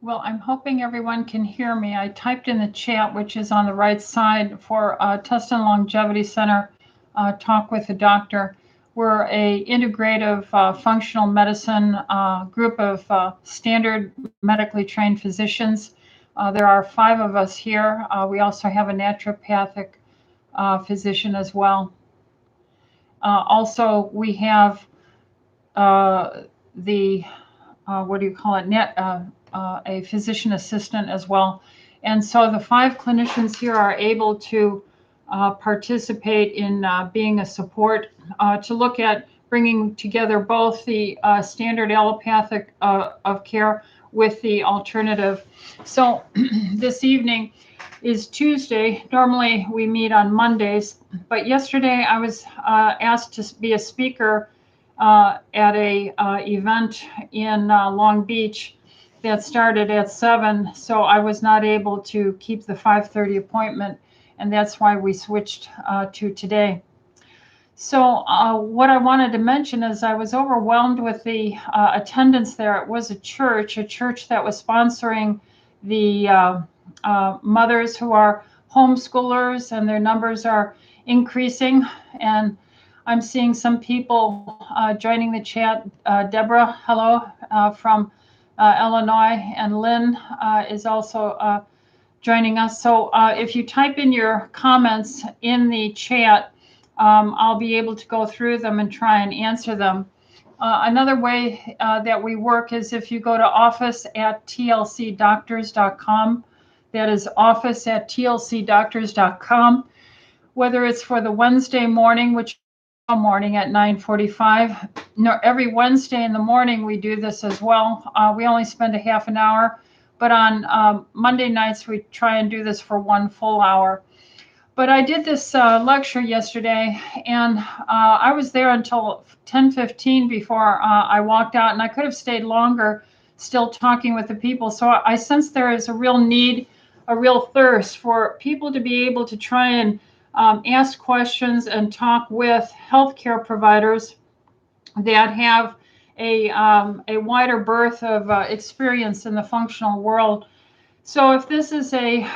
Well, I'm hoping everyone can hear me. I typed in the chat, which is on the right side, for Tustin Longevity Center Talk with the Doctor. We're a integrative functional medicine group of standard medically trained physicians. There are 5 of us here. We also have a naturopathic physician as well. Also, we have a physician assistant as well. And so the 5 clinicians here are able to participate in being a support to look at bringing together both the standard allopathic of care with the alternative. So this evening is Tuesday. Normally we meet on Mondays, but yesterday I was asked to be a speaker at a event in Long Beach that started at 7, so I was not able to keep the 5:30 appointment, and that's why we switched to today. So what I wanted to mention is I was overwhelmed with the attendance there. It was a church that was sponsoring the mothers who are homeschoolers, and their numbers are increasing, and I'm seeing some people joining the chat. Deborah, hello, from Illinois, and Lynn is also joining us. So if you type in your comments in the chat, I'll be able to go through them and try and answer them. Another way that we work is if you go to office@tlcdoctors.com. That is office@tlcdoctors.com. Whether it's for the Wednesday morning, which morning at 9:45. No, every Wednesday in the morning we do this as well. We only spend a half an hour, but on Monday nights we try and do this for 1 full hour. But I did this lecture yesterday, and I was there until 10:15 before I walked out, and I could have stayed longer still talking with the people. So I sense there is a real need, a real thirst for people to be able to try and ask questions and talk with healthcare providers that have a wider berth of experience in the functional world. So if this is a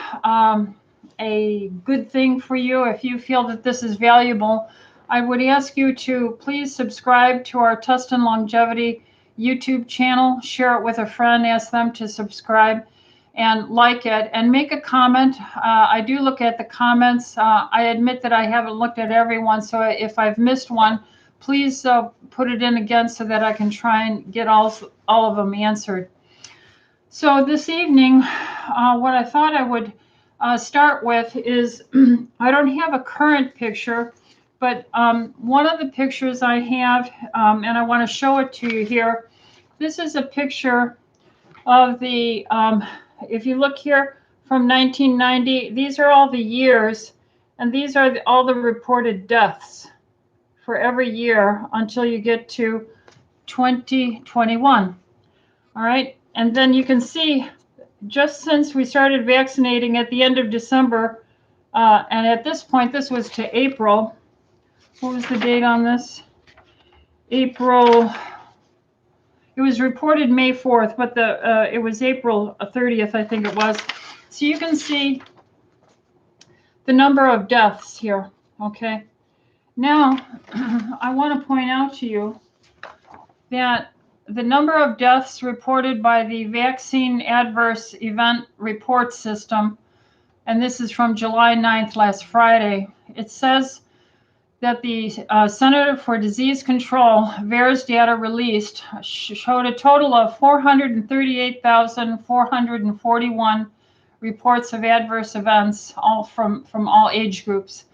good thing for you, if you feel that this is valuable, I would ask you to please subscribe to our Tustin Longevity YouTube channel, share it with a friend, ask them to subscribe and like it, and make a comment. I do look at the comments. I admit that I haven't looked at everyone, so if I've missed one, please put it in again so that I can try and get all of them answered. So this evening, what I thought I would start with is, I don't have a current picture, but one of the pictures I have, and I want to show it to you here. This is a picture of the if you look here from 1990, these are all the years, and these are all the reported deaths for every year until you get to 2021. All right, and then you can see just since we started vaccinating at the end of December, and at this point, this was to April. What was the date on this? April. It was reported May 4th, but it was April 30th, I think it was. So you can see the number of deaths here, okay? Now, I want to point out to you that the number of deaths reported by the Vaccine Adverse Event Report System, and this is from July 9th, last Friday, it says that the Center for Disease Control, VAERS data released, showed a total of 438,441 reports of adverse events, all from all age groups.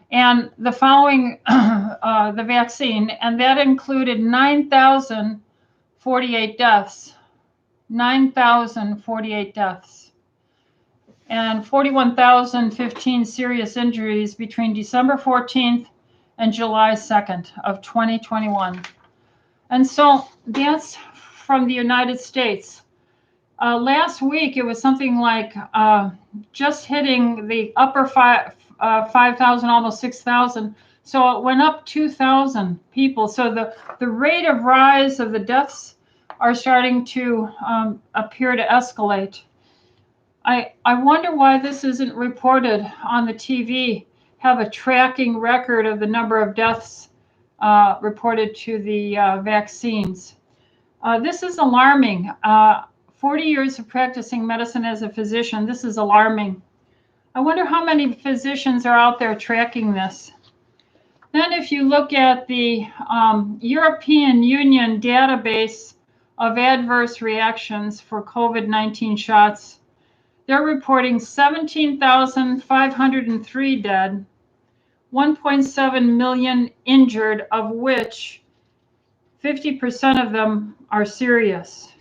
And the following, the vaccine, and that included 9,048 deaths, 9,048 deaths, and 41,015 serious injuries between December 14th and July 2nd of 2021. And so that's from the United States. Last week, it was something like just hitting the upper 5,000, almost 6,000. So it went up 2,000 people. So the rate of rise of the deaths are starting to appear to escalate. I wonder why this isn't reported on the TV, have a tracking record of the number of deaths reported to the vaccines. This is alarming. 40 years of practicing medicine as a physician, this is alarming. I wonder how many physicians are out there tracking this. Then if you look at the European Union database of adverse reactions for COVID-19 shots, they're reporting 17,503 dead, 1.7 million injured, of which 50% of them are serious.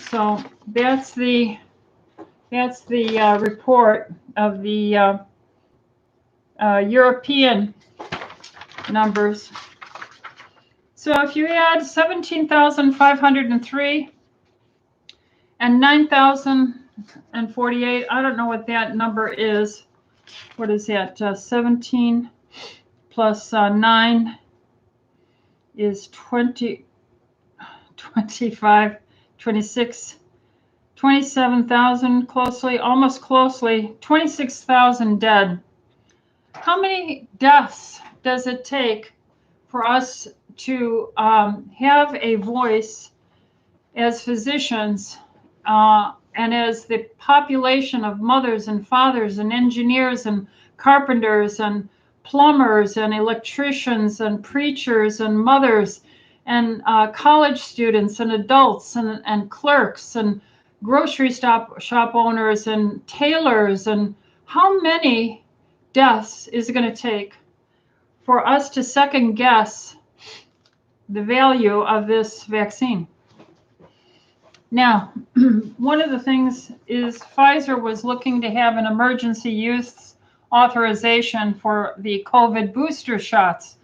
So that's the report of the European numbers. So if you add 17,503 and 9,048, I don't know what that number is. What is that? 17 plus 9 is 20, 25, 26, 27,000 almost closely, 26,000 dead. How many deaths does it take for us to have a voice as physicians and as the population of mothers and fathers and engineers and carpenters and plumbers and electricians and preachers and mothers and college students and adults and clerks and grocery shop owners and tailors, and how many deaths is it going to take for us to second guess the value of this vaccine? Now, one of the things is Pfizer was looking to have an emergency use authorization for the COVID booster shots.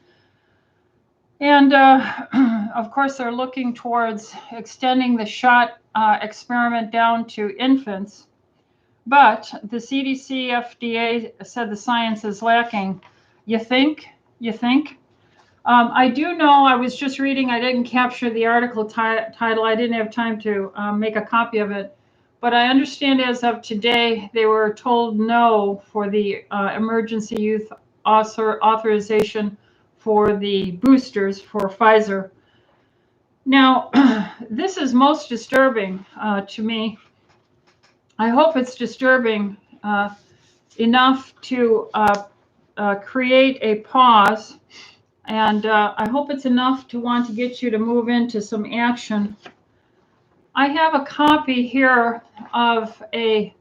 And of course, they're looking towards extending the shot experiment down to infants. But the CDC, FDA said the science is lacking. You think? I do know, I was just reading, I didn't capture the article title. I didn't have time to make a copy of it. But I understand as of today, they were told no for the emergency use authorization for the boosters for Pfizer. Now, this is most disturbing to me. I hope it's disturbing enough to create a pause, and I hope it's enough to want to get you to move into some action. I have a copy here of a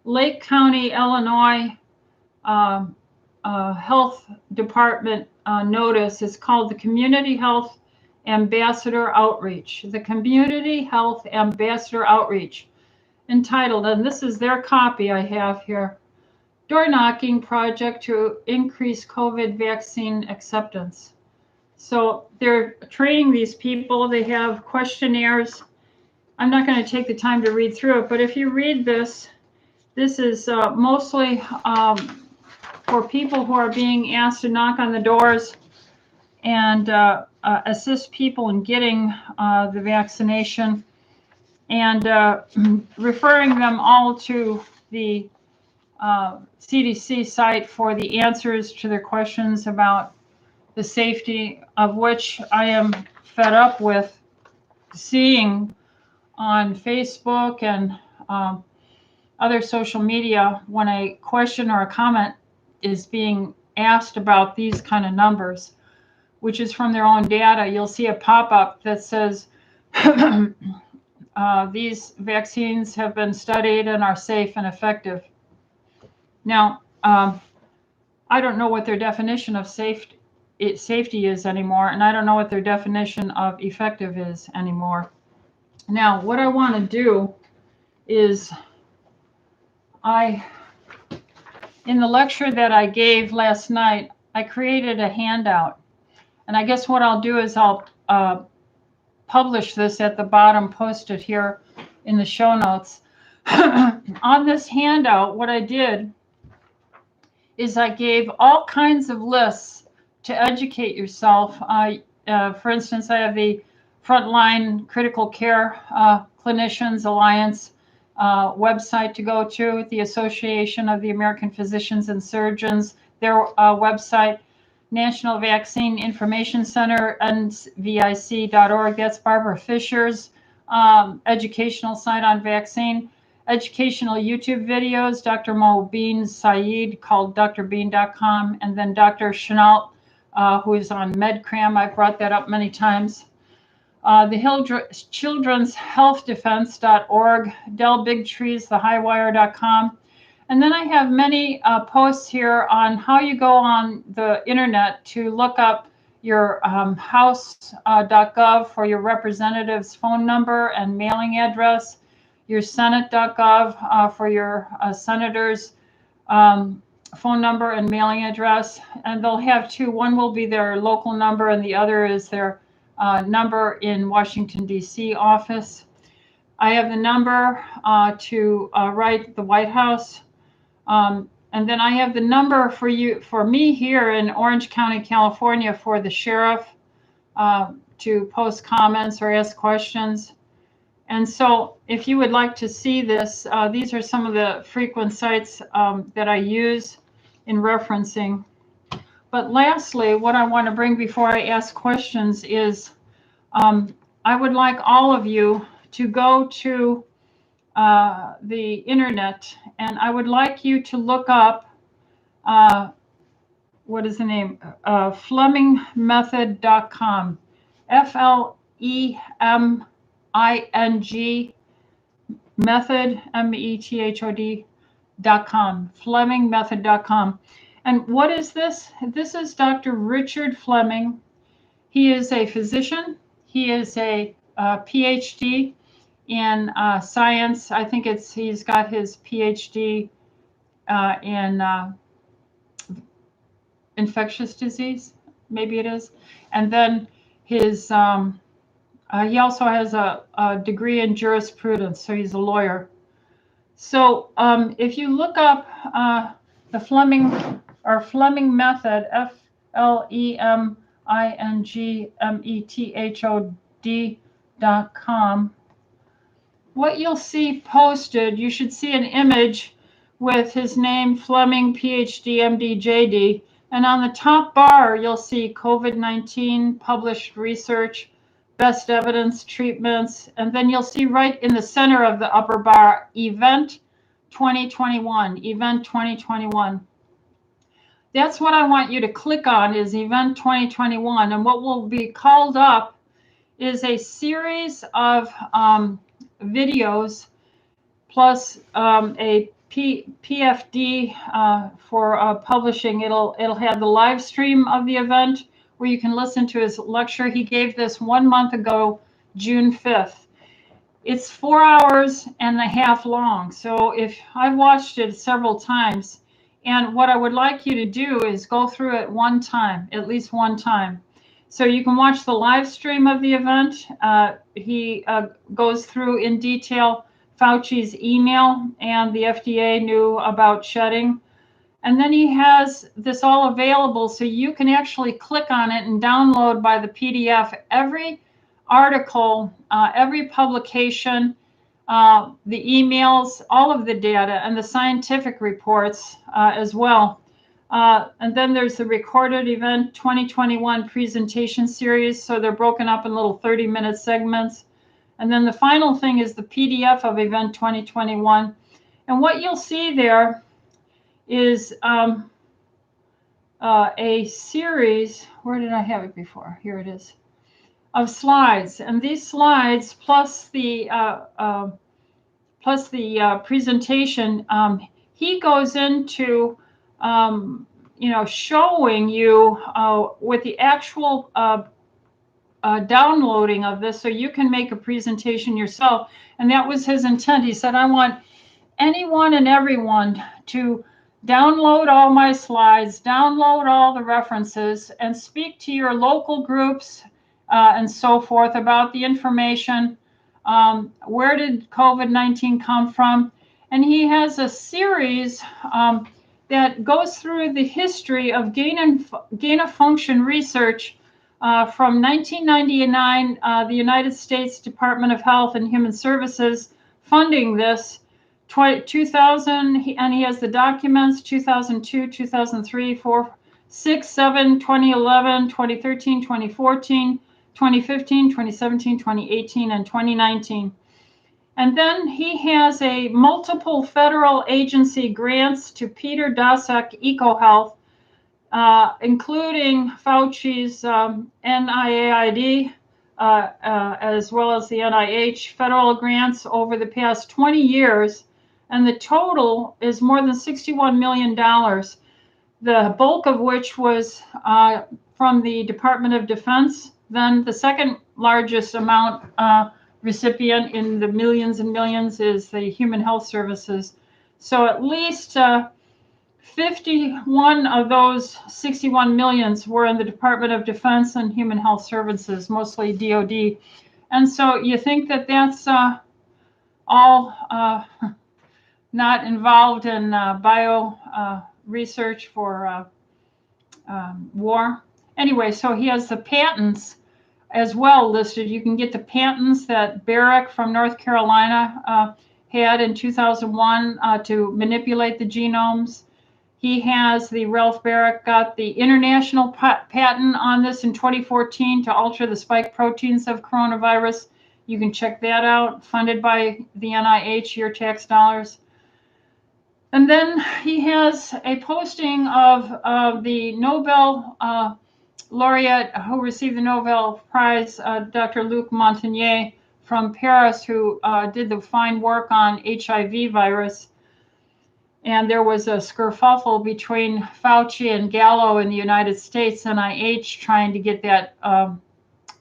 Lake County, Illinois Health Department notice. It's called the Community Health Ambassador Outreach. The Community Health Ambassador Outreach, entitled, and this is their copy I have here, Door Knocking Project to Increase COVID Vaccine Acceptance. So they're training these people. They have questionnaires. I'm not going to take the time to read through it, but if you read this, this is mostly for people who are being asked to knock on the doors and assist people in getting the vaccination, and referring them all to the CDC site for the answers to their questions about the safety, of which I am fed up with seeing on Facebook and other social media when a question or a comment is being asked about these kind of numbers, which is from their own data. You'll see a pop-up that says these vaccines have been studied and are safe and effective. Now, I don't know what their definition of safety is anymore, and I don't know what their definition of effective is anymore. Now, what I want to do is in the lecture that I gave last night, I created a handout. And I guess what I'll do is I'll publish this at the bottom, post it here in the show notes. On this handout, what I did is I gave all kinds of lists to educate yourself. For instance, I have the Frontline Critical Care Clinicians Alliance website to go to, the Association of the American Physicians and Surgeons, their website, National Vaccine Information Center, nvic.org. That's Barbara Fisher's educational site on vaccine. Educational YouTube videos, Dr. Mobeen Syed, called drbean.com, and then Dr. Sehealt, who is on Medcram. I've brought that up many times. The Children's Health Defense.org, Del Bigtree's thehighwire.com. And then I have many posts here on how you go on the internet to look up your House.gov for your representative's phone number and mailing address, your Senate.gov for your senator's phone number and mailing address. And they'll have two. One will be their local number and the other is their number in Washington, D.C. office. I have the number to write the White House. And then I have the number for me here in Orange County, California, for the sheriff to post comments or ask questions. And so if you would like to see this, these are some of the frequent sites that I use in referencing. But lastly, what I want to bring before I ask questions is I would like all of you to go to the internet, and I would like you to look up, what is the name? FlemingMethod.com. FLEMING method, METHOD.com. FlemingMethod.com. And what is this? This is Dr. Richard Fleming. He is a physician. He is a PhD in science. I think he's got his PhD in infectious disease, maybe it is. And then his he also has a degree in jurisprudence, so he's a lawyer. So if you look up the Fleming method, FlemingMethod.com, what you'll see posted, you should see an image with his name, Fleming, PhD, MD, JD. And on the top bar, you'll see COVID-19 published research, best evidence, treatments. And then you'll see right in the center of the upper bar, Event 2021, Event 2021. That's what I want you to click on, is Event 2021. And what will be called up is a series of videos plus a PFD for publishing. It'll have the live stream of the event where you can listen to his lecture. He gave this 1 month ago, June 5th. It's 4 hours and a half long. So if I've watched it several times, and what I would like you to do is go through it one time, at least one time. So you can watch the live stream of the event. He goes through in detail Fauci's email, and the FDA knew about shedding. And then he has this all available so you can actually click on it and download by the PDF every article, every publication, the emails, all of the data, and the scientific reports as well. And then there's the recorded event 2021 presentation series. So they're broken up in little 30-minute segments. And then the final thing is the PDF of Event 2021. And what you'll see there is a series, where did I have it before? Here it is, of slides. And these slides plus the presentation, he goes into showing you with the actual downloading of this, so you can make a presentation yourself. And that was his intent. He said, I want anyone and everyone to download all my slides, download all the references, and speak to your local groups and so forth about the information. Where did COVID-19 come from? And he has a series that goes through the history of gain of function research From 1999, the United States Department of Health and Human Services funding this. 2000, and he has the documents, 2002, 2003, 4, 6, 7, 2011, 2013, 2014, 2015, 2017, 2018, and 2019. And then he has a multiple federal agency grants to Peter Daszak EcoHealth, including Fauci's NIAID, as well as the NIH federal grants over the past 20 years. And the total is more than $61 million, the bulk of which was from the Department of Defense. Then the second largest amount recipient in the millions and millions is the Human Health Services. So at least 51 of those 61 millions were in the Department of Defense and Human Health Services, mostly DOD. And so you think that that's all not involved in bio research for war. Anyway, so he has the patents as well listed. You can get the patents that Barrick from North Carolina had in 2001 to manipulate the genomes. He has, the Ralph Barrick got the international patent on this in 2014 to alter the spike proteins of coronavirus. You can check that out, funded by the NIH, your tax dollars. And then he has a posting of the Nobel laureate who received the Nobel Prize, Dr. Luc Montagnier from Paris, who did the fine work on HIV virus. And there was a skerfuffle between Fauci and Gallo in the United States, NIH, trying to get that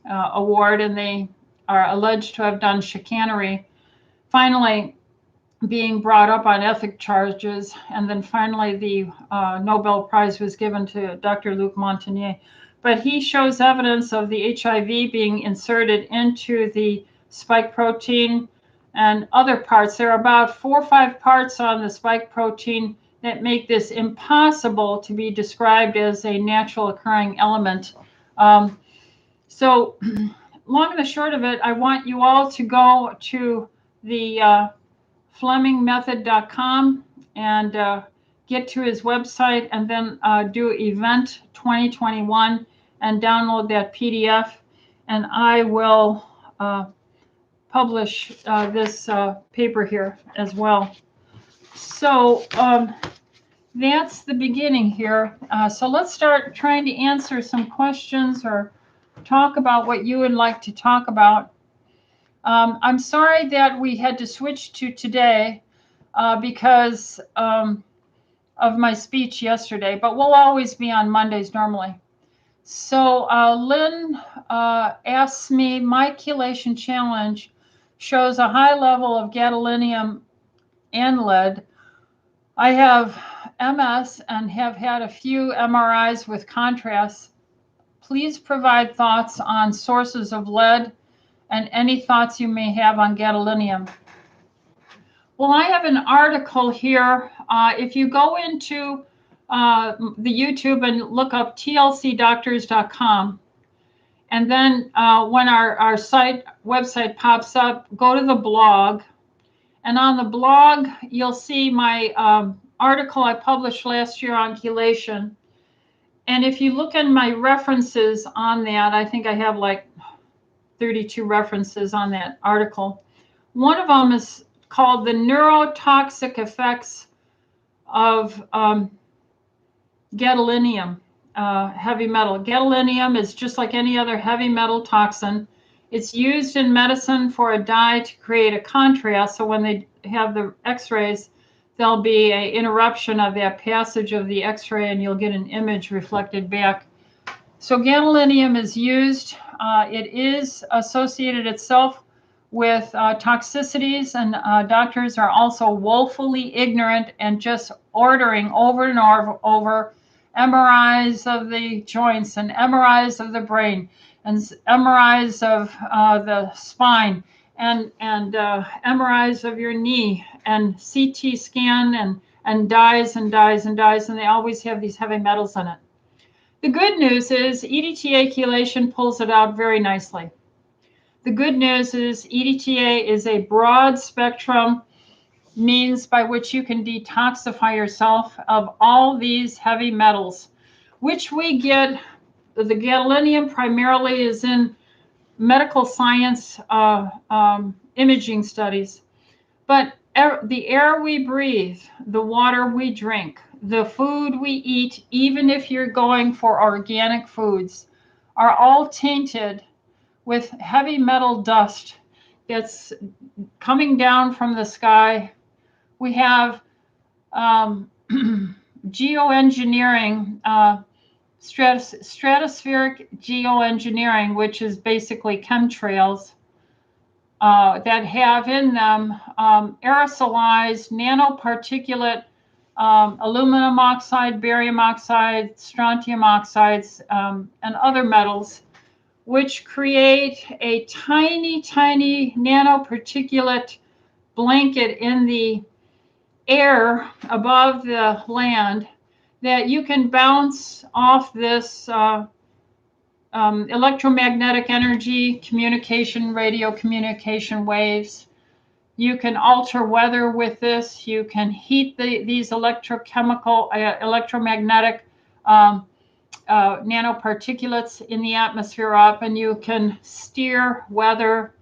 award, and they are alleged to have done chicanery. Finally, being brought up on ethic charges, and then finally the Nobel Prize was given to Dr. Luc Montagnier. But he shows evidence of the HIV being inserted into the spike protein and other parts. There are about 4 or 5 parts on the spike protein that make this impossible to be described as a natural occurring element. So long and the short of it, I want you all to go to the FlemingMethod.com and get to his website, and then do Event 2021 and download that PDF. And I will publish this paper here as well. So that's the beginning here. So let's start trying to answer some questions or talk about what you would like to talk about. I'm sorry that we had to switch to today because of my speech yesterday, but we'll always be on Mondays normally. So Lynn asks me, my chelation challenge shows a high level of gadolinium and lead. I have MS and have had a few MRIs with contrast. Please provide thoughts on sources of lead and any thoughts you may have on gadolinium. Well, I have an article here. If you go into the YouTube and look up tlcdoctors.com, and then when our website pops up, go to the blog. And on the blog, you'll see my article I published last year on chelation. And if you look in my references on that, I think I have like 32 references on that article. One of them is called The Neurotoxic Effects of Gadolinium, heavy metal. Gadolinium is just like any other heavy metal toxin. It's used in medicine for a dye to create a contrast. So when they have the x-rays, there'll be an interruption of that passage of the x-ray and you'll get an image reflected back. So gadolinium is used. It is associated itself with toxicities, and doctors are also woefully ignorant and just ordering over and over MRIs of the joints and MRIs of the brain and MRIs of the spine and MRIs of your knee and CT scan and dyes and dyes and dyes, and they always have these heavy metals in it. The good news is EDTA chelation pulls it out very nicely. The good news is EDTA is a broad spectrum means by which you can detoxify yourself of all these heavy metals, which we get. The gadolinium primarily is in medical science imaging studies, but the air we breathe, the water we drink, the food we eat, even if you're going for organic foods, are all tainted with heavy metal dust that's coming down from the sky. We have geoengineering, stratospheric geoengineering, which is basically chemtrails that have in them aerosolized nanoparticulate aluminum oxide, barium oxide, strontium oxides, and other metals, which create a tiny, tiny nanoparticulate blanket in the air above the land that you can bounce off this electromagnetic energy, communication, radio communication waves. You can alter weather with this. You can heat these electromagnetic nanoparticulates in the atmosphere up, and you can steer weather,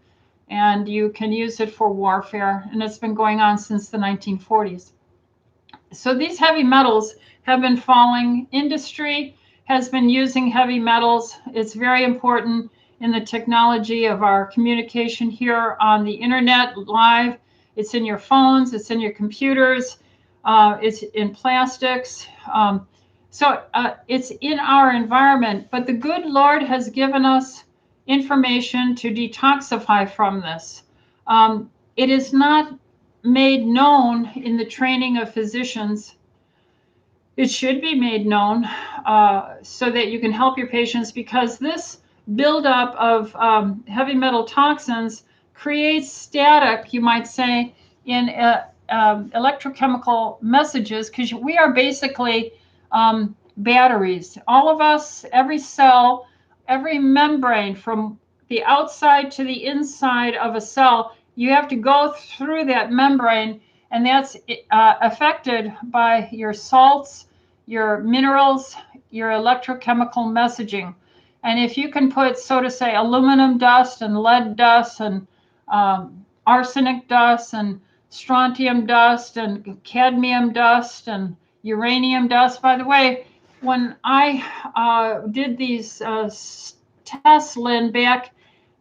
and you can use it for warfare. And it's been going on since the 1940s. So these heavy metals have been falling. Industry has been using heavy metals. It's very important in the technology of our communication here on the internet live. It's in your phones, it's in your computers, it's in plastics. It's in our environment, but the good Lord has given us information to detoxify from this. It is not made known in the training of physicians. It should be made known so that you can help your patients, because this buildup of heavy metal toxins creates static, you might say, in electrochemical messages, because we are basically batteries. All of us, every cell, every membrane, from the outside to the inside of a cell, you have to go through that membrane, and that's affected by your salts, your minerals, your electrochemical messaging. And if you can put, so to say, aluminum dust and lead dust and arsenic dust and strontium dust and cadmium dust and uranium dust. By the way, when I did these tests, Lynn, back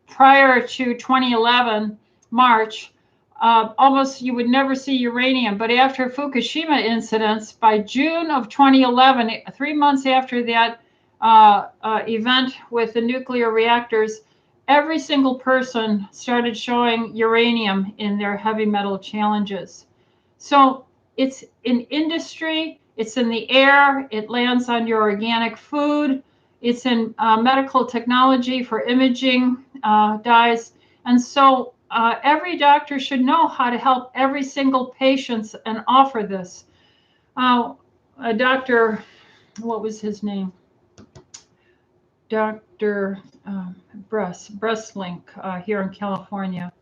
prior to 2011, March, almost you would never see uranium. But after Fukushima incidents, by June of 2011, 3 months after that event with the nuclear reactors, every single person started showing uranium in their heavy metal challenges. So it's in industry, it's in the air, it lands on your organic food, it's in medical technology for imaging dyes. And so every doctor should know how to help every single patient and offer this. Dr. What was his name? Dr. Breastlink here in California.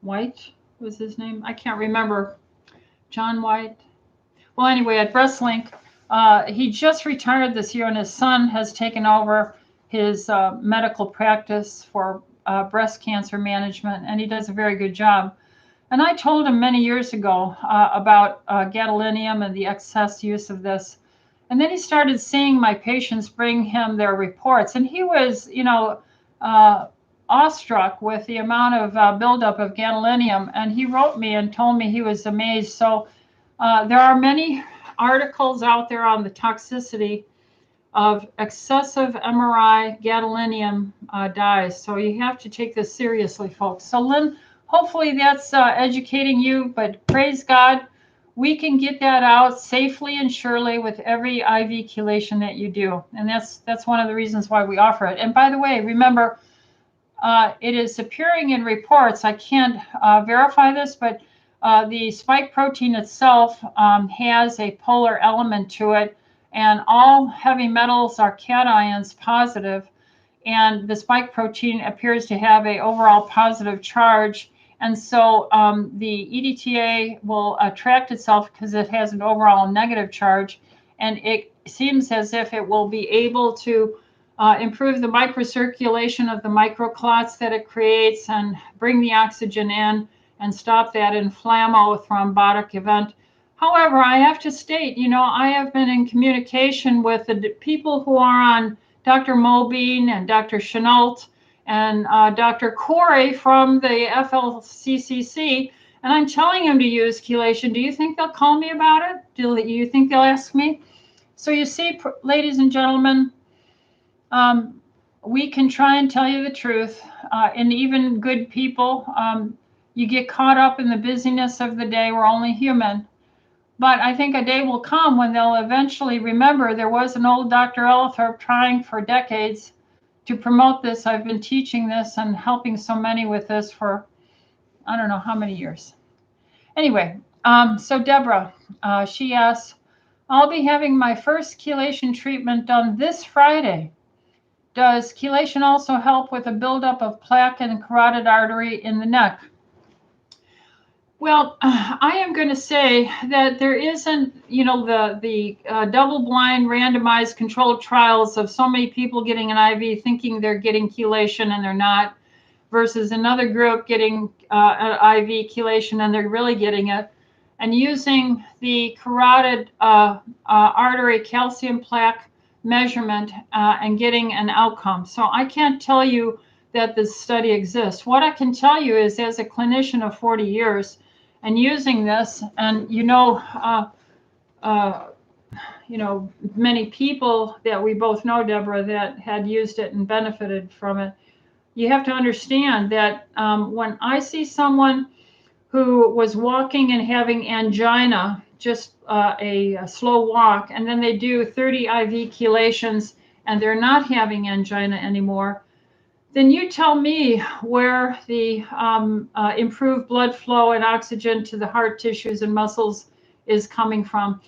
White was his name? I can't remember. John White. Well, anyway, at Breastlink, he just retired this year, and his son has taken over his medical practice for breast cancer management, and he does a very good job. And I told him many years ago about gadolinium and the excess use of this. And then he started seeing my patients bring him their reports, and he was, awestruck with the amount of buildup of gadolinium. And he wrote me and told me he was amazed. So there are many articles out there on the toxicity of excessive MRI gadolinium dyes. So you have to take this seriously, folks. So Lynn, hopefully that's educating you, but praise God, we can get that out safely and surely with every IV chelation that you do. And that's one of the reasons why we offer it. And by the way, remember, it is appearing in reports. I can't verify this, but the spike protein itself has a polar element to it. and all heavy metals are cations positive, and the spike protein appears to have a overall positive charge. And so the EDTA will attract itself because it has an overall negative charge, and it seems as if it will be able to improve the microcirculation of the microclots that it creates and bring the oxygen in and stop that inflammothrombotic event. However, I have to state, I have been in communication with the people who are on Dr. Mobeen and Dr. Sehealt and Dr. Corey from the FLCCC, and I'm telling them to use chelation. Do you think they'll call me about it? Do you think they'll ask me? So you see, ladies and gentlemen, we can try and tell you the truth, and even good people, you get caught up in the busyness of the day. We're only human. But I think a day will come when they'll eventually remember there was an old Dr. Ellithorpe trying for decades to promote this. I've been teaching this and helping so many with this for I don't know how many years. Anyway, so Deborah, she asks, I'll be having my first chelation treatment done this Friday. Does chelation also help with a buildup of plaque and carotid artery in the neck? Well, I am going to say that there isn't, the double-blind randomized controlled trials of so many people getting an IV thinking they're getting chelation and they're not, versus another group getting an IV chelation and they're really getting it, and using the carotid artery calcium plaque measurement and getting an outcome. So I can't tell you that this study exists. What I can tell you is, as a clinician of 40 years, and using this, and many people that we both know, Deborah, that had used it and benefited from it. You have to understand that when I see someone who was walking and having angina, just a slow walk, and then they do 30 IV chelations and they're not having angina anymore, then you tell me where the improved blood flow and oxygen to the heart tissues and muscles is coming from.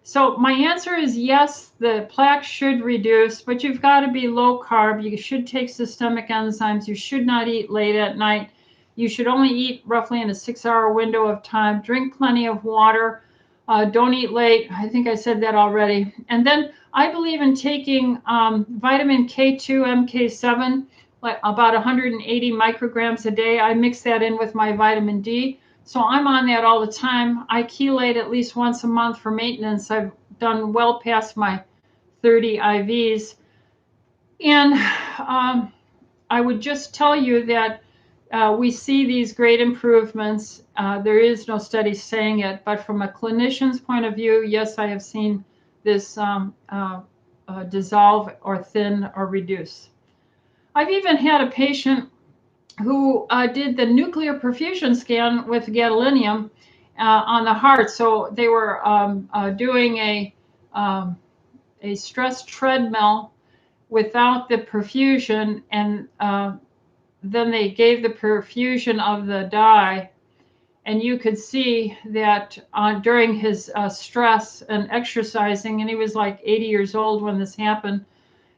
So my answer is yes, the plaque should reduce, but you've got to be low carb. You should take systemic enzymes. You should not eat late at night. You should only eat roughly in a 6-hour window of time. Drink plenty of water. Don't eat late. I think I said that already. And then I believe in taking vitamin K2, MK7, like about 180 micrograms a day. I mix that in with my vitamin D. So I'm on that all the time. I chelate at least once a month for maintenance. I've done well past my 30 IVs. And I would just tell you that we see these great improvements. There is no study saying it, but from a clinician's point of view, yes, I have seen this dissolve or thin or reduce. I've even had a patient who did the nuclear perfusion scan with gadolinium on the heart. So they were doing a stress treadmill without the perfusion, and then they gave the perfusion of the dye, and you could see that during his stress and exercising, and he was like 80 years old when this happened,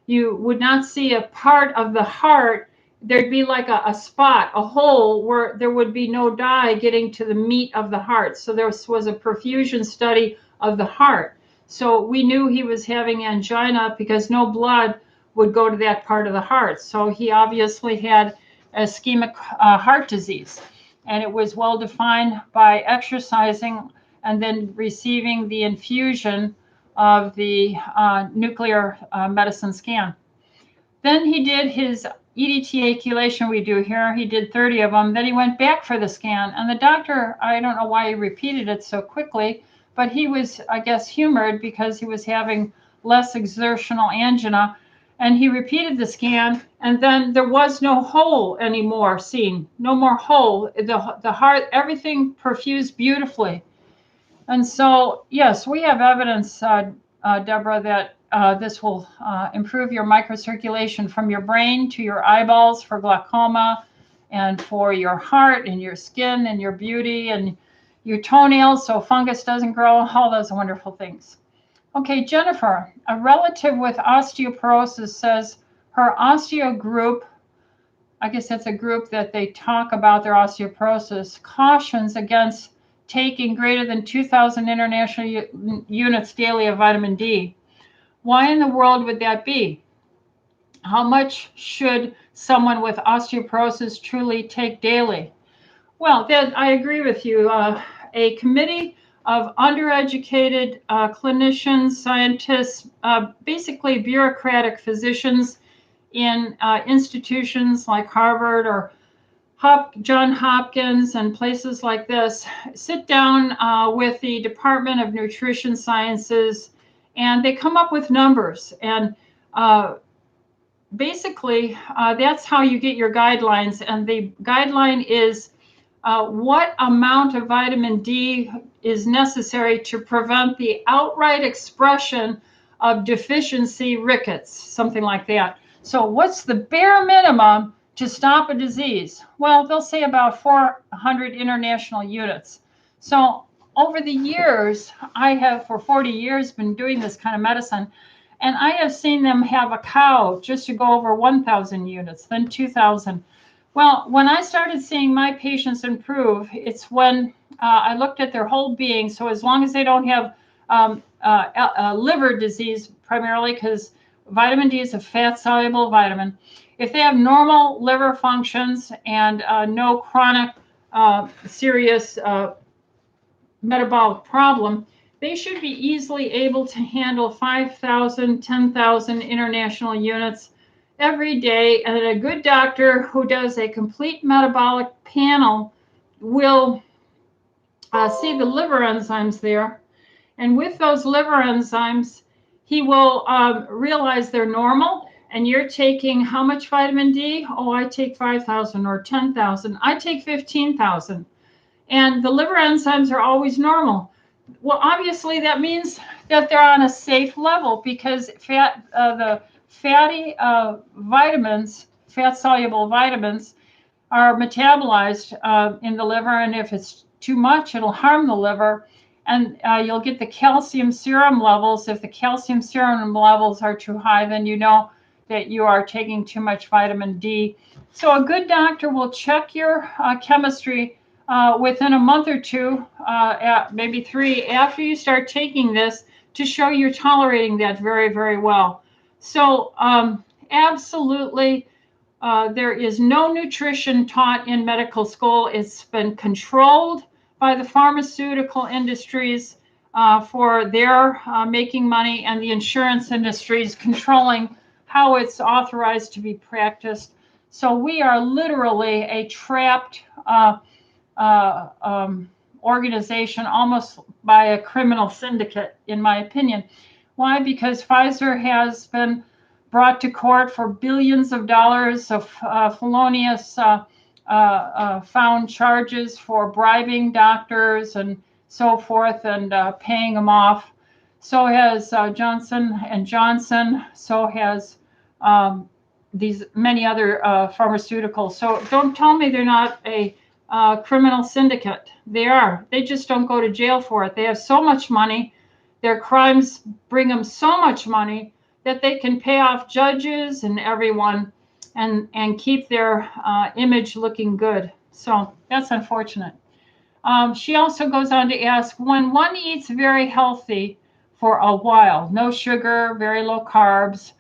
you would not see a part of the heart. There'd be like a spot, a hole where there would be no dye getting to the meat of the heart. So there was a perfusion study of the heart. So we knew he was having angina because no blood would go to that part of the heart. So he obviously had ischemic heart disease. And it was well defined by exercising and then receiving the infusion of the nuclear medicine scan. Then he did his EDTA chelation we do here. He did 30 of them. Then he went back for the scan. And the doctor, I don't know why he repeated it so quickly, but he was, I guess, humored because he was having less exertional angina. And he repeated the scan, and then there was no hole anymore seen. No more hole. The heart, everything perfused beautifully. And so, yes, we have evidence, Deborah, that this will improve your microcirculation from your brain to your eyeballs for glaucoma, and for your heart and your skin and your beauty and your toenails so fungus doesn't grow, all those wonderful things. Okay, Jennifer, a relative with osteoporosis says her osteo group, I guess that's a group that they talk about their osteoporosis, cautions against taking greater than 2,000 international units daily of vitamin D. Why in the world would that be? How much should someone with osteoporosis truly take daily? Well, I agree with you. A committee of undereducated clinicians, scientists, basically bureaucratic physicians in institutions like Harvard or John Hopkins and places like this, sit down with the Department of Nutrition Sciences, and they come up with numbers. And basically, that's how you get your guidelines. And the guideline is what amount of vitamin D is necessary to prevent the outright expression of deficiency rickets, something like that. So what's the bare minimum to stop a disease? Well, they'll say about 400 international units. So over the years, I have for 40 years been doing this kind of medicine, and I have seen them have a cow just to go over 1,000 units, then 2,000. Well, when I started seeing my patients improve, it's when I looked at their whole being. So as long as they don't have liver disease, primarily because vitamin D is a fat-soluble vitamin. If they have normal liver functions and no chronic serious metabolic problem, they should be easily able to handle 5,000, 10,000 international units every day. And a good doctor who does a complete metabolic panel will see the liver enzymes there. And with those liver enzymes, he will realize they're normal. And you're taking how much vitamin D? Oh, I take 5,000 or 10,000. I take 15,000. And the liver enzymes are always normal. Well, obviously that means that they're on a safe level, because the fatty vitamins, fat-soluble vitamins, are metabolized in the liver, and if it's too much, it'll harm the liver, and you'll get the calcium serum levels. If the calcium serum levels are too high, then you know that you are taking too much vitamin D. So a good doctor will check your chemistry within a month or two, maybe 3, after you start taking this, to show you're tolerating that very, very well. So absolutely, there is no nutrition taught in medical school. It's been controlled by the pharmaceutical industries for their making money, and the insurance industries controlling how it's authorized to be practiced. So we are literally a trapped organization, almost by a criminal syndicate, in my opinion. Why? Because Pfizer has been brought to court for billions of dollars of felonious found charges for bribing doctors and so forth, and paying them off. So has Johnson & Johnson. So has these many other pharmaceuticals. So don't tell me they're not a criminal syndicate. They are. They just don't go to jail for it. They have so much money. Their crimes bring them so much money that they can pay off judges and everyone, and keep their image looking good. So that's unfortunate. She also goes on to ask, when one eats very healthy for a while, no sugar, very low carbs,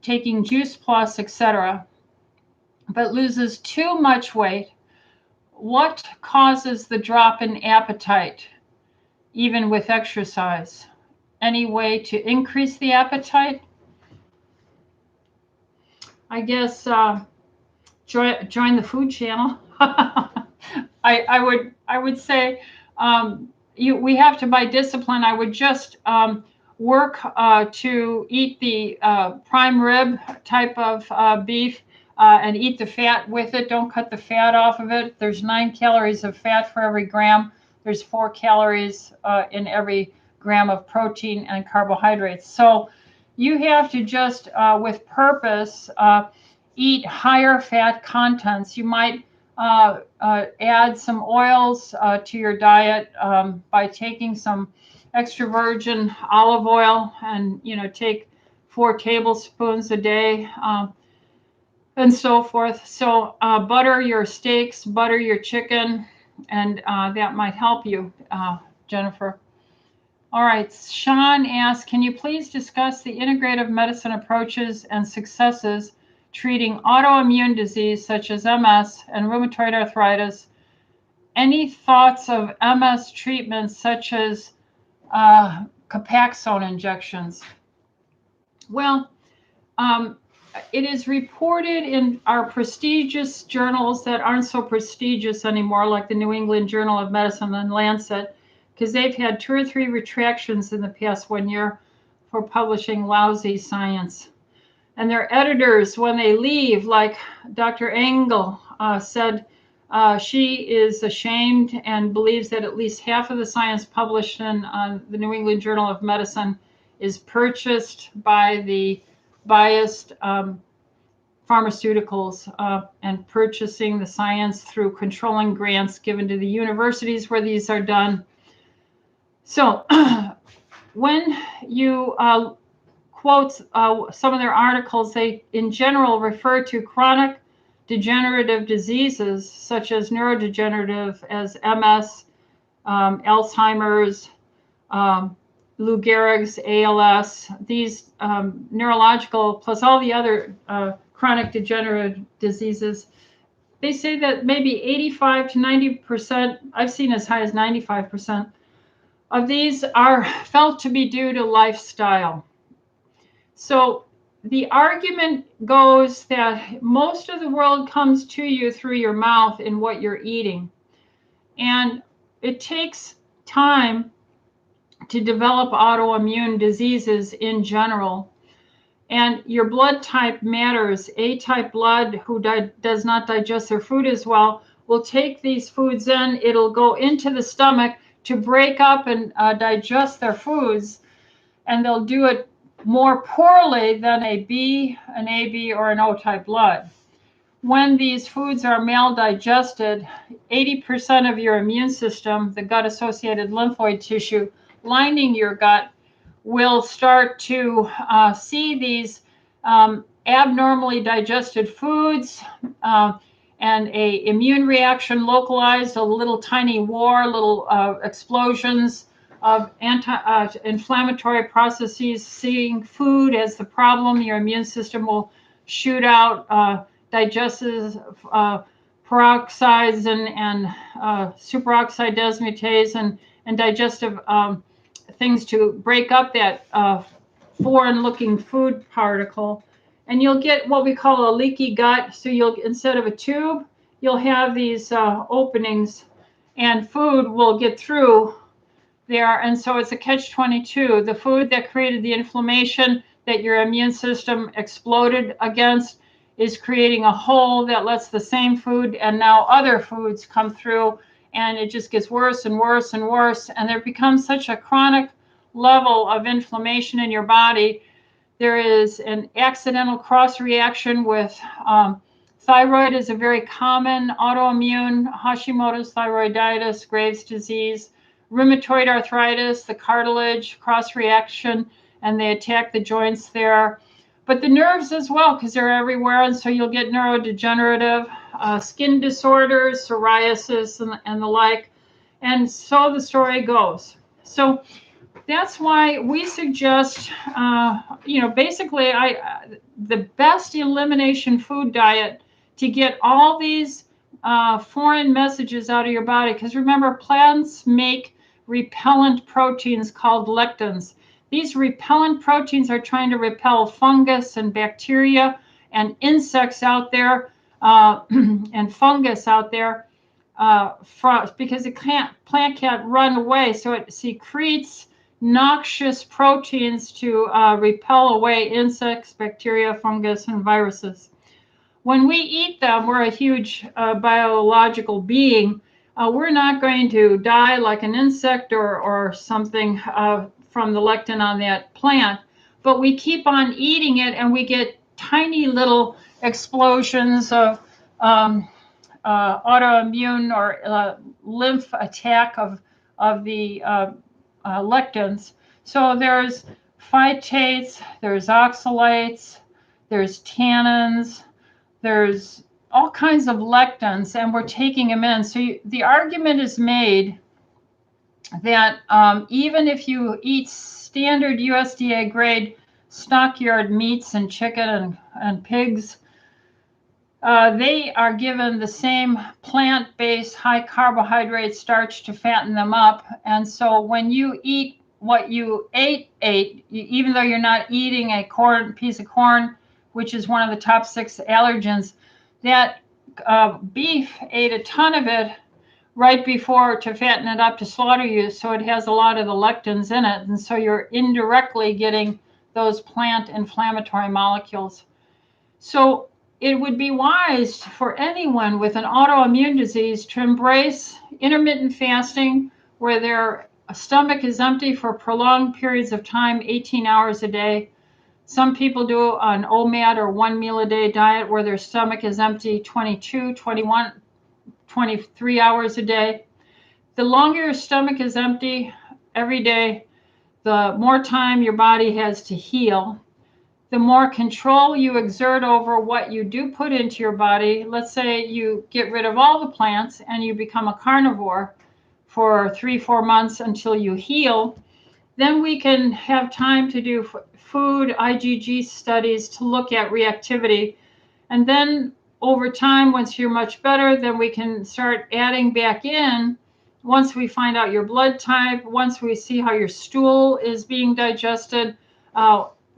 taking Juice Plus, etc., but loses too much weight, what causes the drop in appetite, even with exercise? Any way to increase the appetite? I guess join the food channel. I would say we have to, by discipline, I would just work to eat the prime rib type of beef and eat the fat with it. Don't cut the fat off of it. There's 9 calories of fat for every gram. There's 4 calories in every gram of protein and carbohydrates. So you have to just, with purpose, eat higher fat contents. You might add some oils to your diet by taking some extra virgin olive oil, and take 4 tablespoons a day, and so forth. So butter your steaks, butter your chicken, and that might help you, Jennifer. All right, Sean asks, can you please discuss the integrative medicine approaches and successes treating autoimmune disease such as MS and rheumatoid arthritis? Any thoughts of MS treatments such as Copaxone injections? Well, it is reported in our prestigious journals that aren't so prestigious anymore, like the New England Journal of Medicine and Lancet, because they've had 2 or 3 retractions in the past 1 year for publishing lousy science. And their editors, when they leave, like Dr. Engel said, she is ashamed and believes that at least half of the science published in the New England Journal of Medicine is purchased by the biased pharmaceuticals and purchasing the science through controlling grants given to the universities where these are done. So when you quote some of their articles, they in general refer to chronic degenerative diseases such as neurodegenerative as MS, Alzheimer's, Lou Gehrig's, ALS, these neurological plus all the other chronic degenerative diseases. They say that maybe 85 to 90%, I've seen as high as 95%, of these are felt to be due to lifestyle. So the argument goes that most of the world comes to you through your mouth and what you're eating. And it takes time to develop autoimmune diseases in general. And your blood type matters. A-type blood, who does not digest their food as well, will take these foods in. It'll go into the stomach to break up and digest their foods. And they'll do it more poorly than a B, an AB, or an O-type blood. When these foods are maldigested, 80% of your immune system, the gut-associated lymphoid tissue lining your gut, will start to see these abnormally digested foods and a immune reaction localized, a little tiny war, little explosions of anti-inflammatory processes, seeing food as the problem. Your immune system will shoot out digestive peroxides and superoxide dismutase and digestive things to break up that foreign-looking food particle. And you'll get what we call a leaky gut. So you'll, instead of a tube, you'll have these openings, and food will get through there. And so it's a catch-22. The food that created the inflammation that your immune system exploded against is creating a hole that lets the same food and now other foods come through, and it just gets worse and worse and worse. And there becomes such a chronic level of inflammation in your body. There is an accidental cross-reaction with thyroid is a very common autoimmune, Hashimoto's thyroiditis, Graves' disease, rheumatoid arthritis, the cartilage cross-reaction, and they attack the joints there. But the nerves as well, because they're everywhere, and so you'll get neurodegenerative, skin disorders, psoriasis, and the like. And so the story goes. So that's why we suggest, basically the best elimination food diet to get all these foreign messages out of your body. Because remember, plants make repellent proteins called lectins. These repellent proteins are trying to repel fungus and bacteria and insects out there and fungus out there because the plant can't run away. So it secretes noxious proteins to repel away insects, bacteria, fungus, and viruses. When we eat them, we're a huge biological being. We're not going to die like an insect or something from the lectin on that plant, but we keep on eating it, and we get tiny little explosions of autoimmune or lymph attack of the lectins. So there's phytates, there's oxalates, there's tannins, there's all kinds of lectins, and we're taking them in. So the argument is made that even if you eat standard USDA grade stockyard meats and chicken and pigs, they are given the same plant-based high carbohydrate starch to fatten them up. And so when you eat what you ate, even though you're not eating a piece of corn, which is one of the top 6 allergens, that beef ate a ton of it right before to fatten it up to slaughter you. So it has a lot of the lectins in it. And so you're indirectly getting those plant inflammatory molecules. So it would be wise for anyone with an autoimmune disease to embrace intermittent fasting, where their stomach is empty for prolonged periods of time, 18 hours a day. Some people do an OMAD or 1 meal a day diet where their stomach is empty 22, 21, 23 hours a day. The longer your stomach is empty every day, the more time your body has to heal. The more control you exert over what you do put into your body. Let's say you get rid of all the plants and you become a carnivore for 3-4 months until you heal. Then we can have time to do food IgG studies to look at reactivity. And then over time, once you're much better, then we can start adding back in. Once we find out your blood type, once we see how your stool is being digested,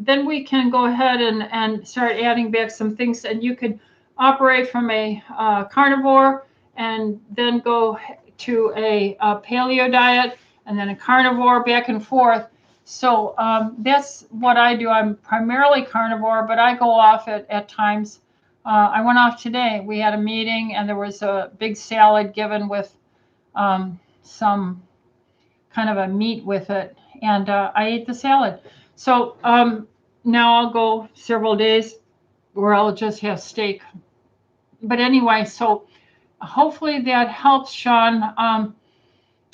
then we can go ahead and start adding back some things. And you could operate from a carnivore and then go to a paleo diet and then a carnivore, back and forth. So that's what I do. I'm primarily carnivore, but I go off at times. I went off today. We had a meeting and there was a big salad given with some kind of a meat with it. And I ate the salad. So now I'll go several days where I'll just have steak. But anyway, so hopefully that helps, Sean.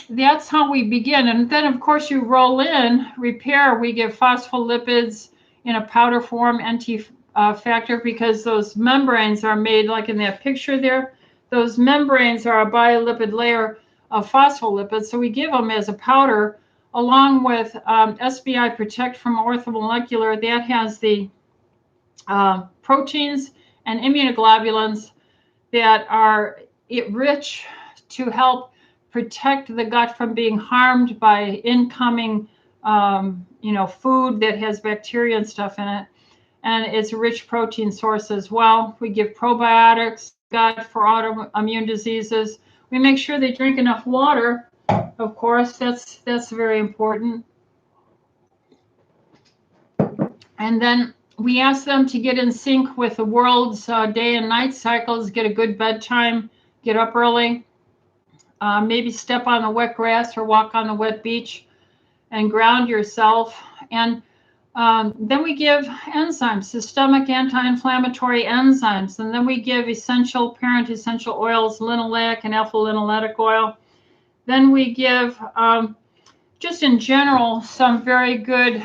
That's how we begin. And then, of course, you roll in repair. We give phospholipids in a powder form, NT-factor, because those membranes are made like in that picture there. Those membranes are a biolipid layer of phospholipids. So we give them as a powder along with SBI Protect from Orthomolecular. That has the proteins and immunoglobulins that are rich to help protect the gut from being harmed by incoming, food that has bacteria and stuff in it. And it's a rich protein source as well. We give probiotics, gut for autoimmune diseases. We make sure they drink enough water. Of course, that's very important. And then we ask them to get in sync with the world's day and night cycles, get a good bedtime, get up early, maybe step on the wet grass or walk on the wet beach and ground yourself. And then we give enzymes, systemic anti-inflammatory enzymes. And then we give essential parent essential oils, linoleic and alpha-linoleic oil. Then we give, just in general, some very good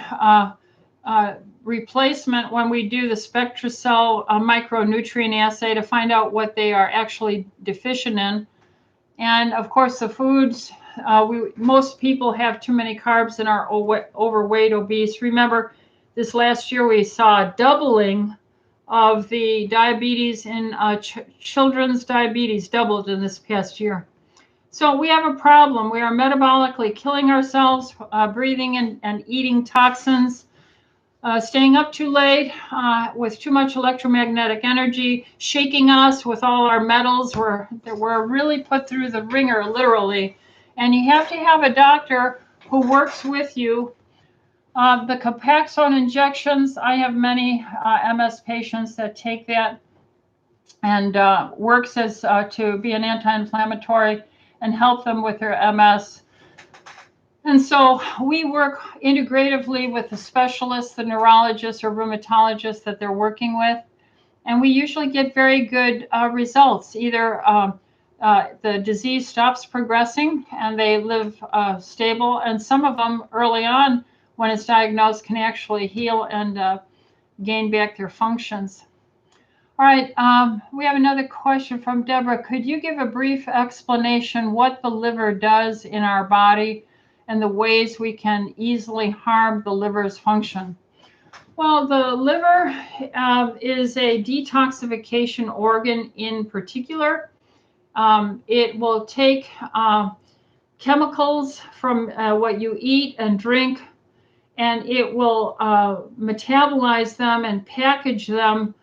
replacement when we do the SpectraCell micronutrient assay to find out what they are actually deficient in. And of course, the foods, most people have too many carbs and are overweight, obese. Remember, this last year we saw a doubling of the diabetes in children's diabetes doubled in this past year. So we have a problem. We are metabolically killing ourselves, breathing and eating toxins, staying up too late with too much electromagnetic energy, shaking us with all our metals. We're really put through the ringer, literally. And you have to have a doctor who works with you. The Copaxone injections, I have many MS patients that take that and works as to be an anti-inflammatory and help them with their MS. And so we work integratively with the specialists, the neurologists or rheumatologists that they're working with. And we usually get very good results. Either the disease stops progressing and they live stable. And some of them early on, when it's diagnosed, can actually heal and gain back their functions. All right, we have another question from Deborah. Could you give a brief explanation what the liver does in our body and the ways we can easily harm the liver's function? Well, the liver is a detoxification organ in particular. It will take chemicals from what you eat and drink, and it will metabolize them and package them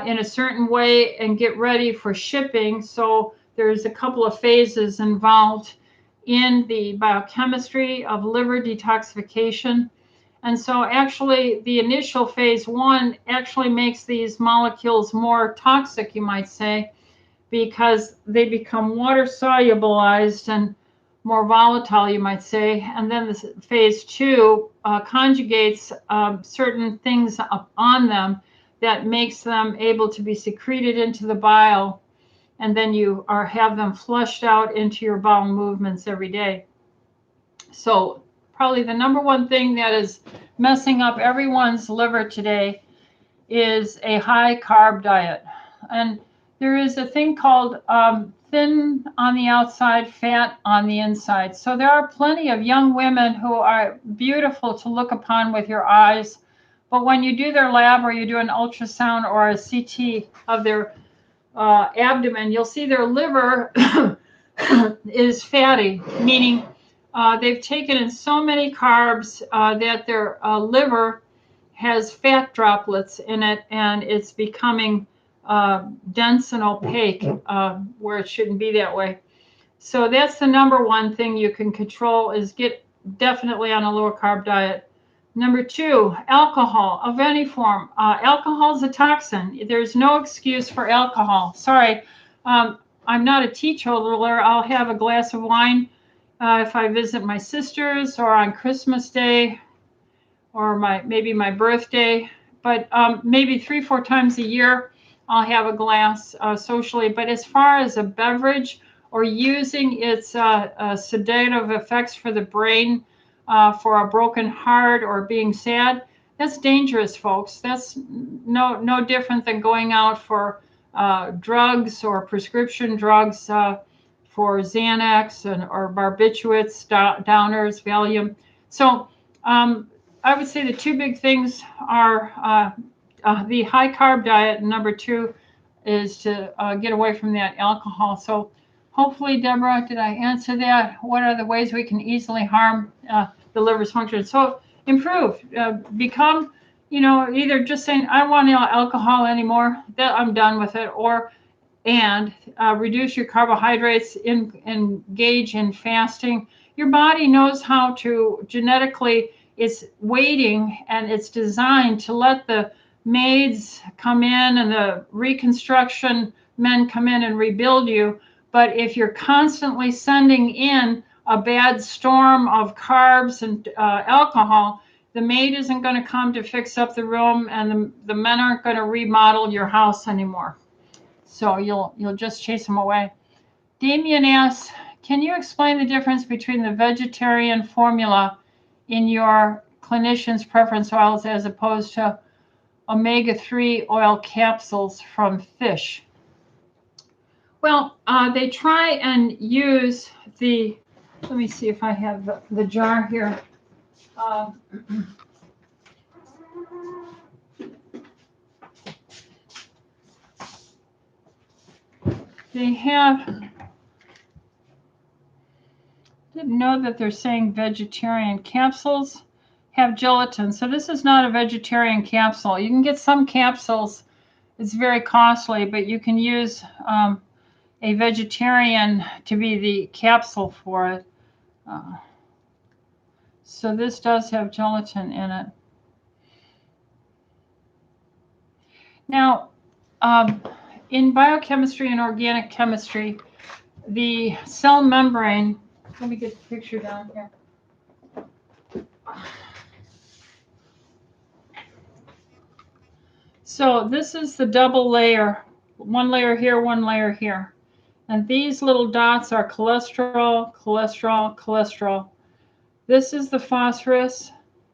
in a certain way and get ready for shipping. So there's a couple of phases involved in the biochemistry of liver detoxification. And so actually the initial phase 1 actually makes these molecules more toxic, you might say, because they become water solubilized and more volatile, you might say. And then the phase 2 conjugates certain things on them that makes them able to be secreted into the bile. And then you have them flushed out into your bowel movements every day. So probably the number one thing that is messing up everyone's liver today is a high carb diet. And there is a thing called thin on the outside, fat on the inside. So there are plenty of young women who are beautiful to look upon with your eyes, but when you do their lab or you do an ultrasound or a CT of their abdomen, you'll see their liver is fatty, meaning they've taken in so many carbs that their liver has fat droplets in it, and it's becoming dense and opaque where it shouldn't be that way. So that's the number one thing you can control, is get definitely on a lower carb diet. Number 2, alcohol of any form. Alcohol is a toxin. There's no excuse for alcohol. Sorry, I'm not a teetotaler. I'll have a glass of wine if I visit my sisters or on Christmas Day or maybe my birthday. But maybe 3-4 times a year, I'll have a glass socially. But as far as a beverage or using its sedative effects for the brain, for a broken heart or being sad, that's dangerous, folks. That's no different than going out for drugs or prescription drugs for Xanax or barbiturates, downers, Valium. So I would say the 2 big things are the high carb diet, and number 2 is to get away from that alcohol. So hopefully, Deborah, did I answer that? What are the ways we can easily harm the liver's function? So improve, become, either just saying, I don't want alcohol anymore, that I'm done with it, and reduce your carbohydrates, engage in fasting. Your body knows how to genetically, it's waiting and it's designed to let the maids come in and the reconstruction men come in and rebuild you. But if you're constantly sending in a bad storm of carbs and alcohol, the maid isn't going to come to fix up the room, and the men aren't going to remodel your house anymore. So you'll just chase them away. Damien asks, can you explain the difference between the vegetarian formula in your clinician's preference oils as opposed to omega-3 oil capsules from fish? Well, they try and use let me see if I have the jar here. They didn't know that they're saying vegetarian capsules have gelatin. So this is not a vegetarian capsule. You can get some capsules. It's very costly, but you can use a vegetarian to be the capsule for it. So this does have gelatin in it. Now, in biochemistry and organic chemistry, the cell membrane, let me get the picture down here. So this is the double layer, one layer here, one layer here. And these little dots are cholesterol, cholesterol, cholesterol. This is the phosphorus.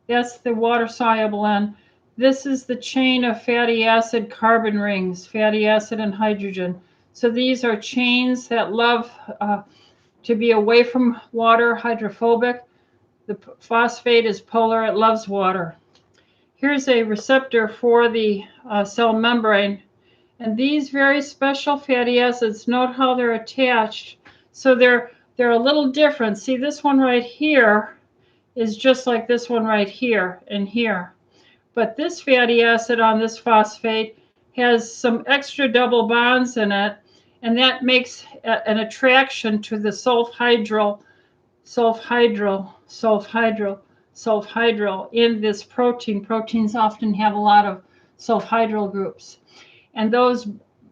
That's the water-soluble end. This is the chain of fatty acid carbon rings, fatty acid and hydrogen. So these are chains that love to be away from water, hydrophobic. The phosphate is polar, it loves water. Here's a receptor for the cell membrane. And these very special fatty acids, note how they're attached. So they're a little different. See, this one right here is just like this one right here and here. But this fatty acid on this phosphate has some extra double bonds in it, and that makes an attraction to the sulfhydryl in this protein. Proteins often have a lot of sulfhydryl groups. And those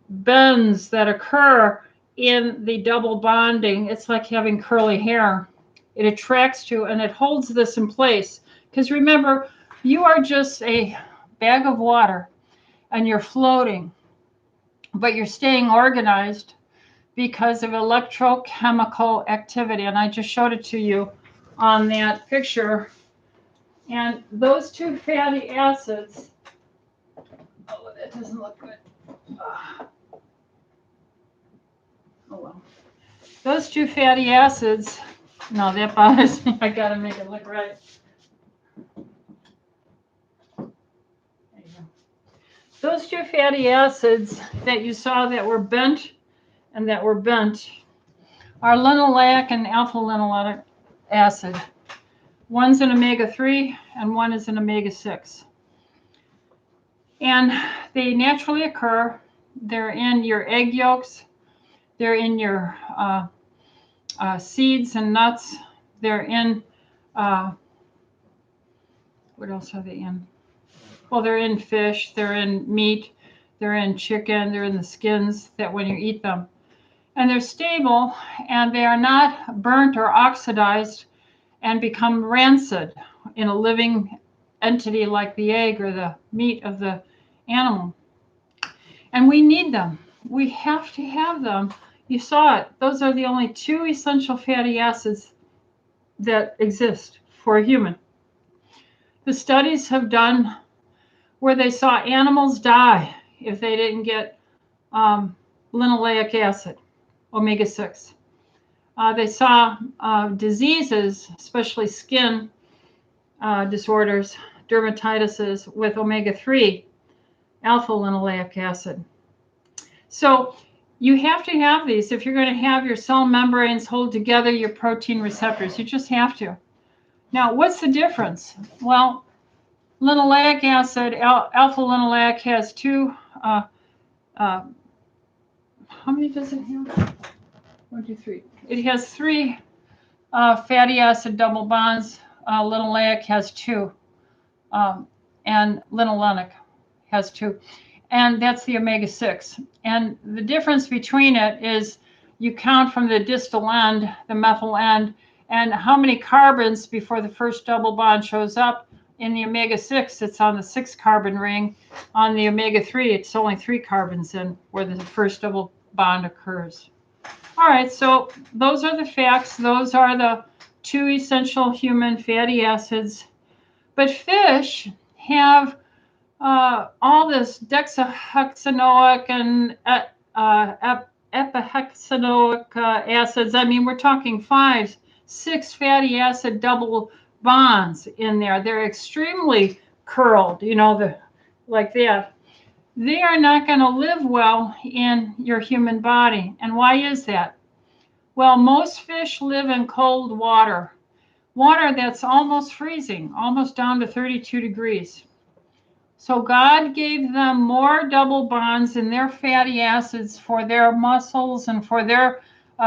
bends that occur in the double bonding, it's like having curly hair. It attracts to and it holds this in place. Because remember, you are just a bag of water and you're floating, but you're staying organized because of electrochemical activity. And I just showed it to you on that picture. And those two fatty acids, oh, that doesn't look good. Oh well. Those two fatty acids, no, that bothers me. I gotta make it look right. There you go. Those two fatty acids that you saw that were bent and that were bent are linoleic and alpha-linoleic acid. One's an omega-3 and one is an omega-6. And they naturally occur. They're in your egg yolks. They're in your seeds and nuts. They're in, what else are they in? Well, they're in fish, they're in meat, they're in chicken, they're in the skins that when you eat them. And they're stable and they are not burnt or oxidized and become rancid in a living entity like the egg or the meat of the animal. And we need them. We have to have them. You saw it. Those are the only two essential fatty acids that exist for a human. The studies have done where they saw animals die if they didn't get linoleic acid, omega-6. They saw diseases, especially skin disorders, dermatitises with omega-3, alpha-linoleic acid. So you have to have these if you're going to have your cell membranes hold together your protein receptors. You just have to. Now, what's the difference? Well, linoleic acid, alpha-linoleic has two, how many does it have? 1, 2, 3. It has 3 fatty acid double bonds. Linoleic has 2, and linoleic has 2. And that's the omega-6. And the difference between it is you count from the distal end, the methyl end, and how many carbons before the first double bond shows up. In the omega-6, it's on the 6 carbon ring. On the omega-3, it's only 3 carbons in where the first double bond occurs. All right, so those are the facts. Those are the 2 essential human fatty acids. But fish have all this dexahexanoic and epihexanoic acids. I mean, we're talking 5, 6 fatty acid double bonds in there. They're extremely curled, you know, like that. They are not going to live well in your human body. And why is that? Well, most fish live in cold water, water that's almost freezing, almost down to 32 degrees. So God gave them more double bonds in their fatty acids for their muscles and for their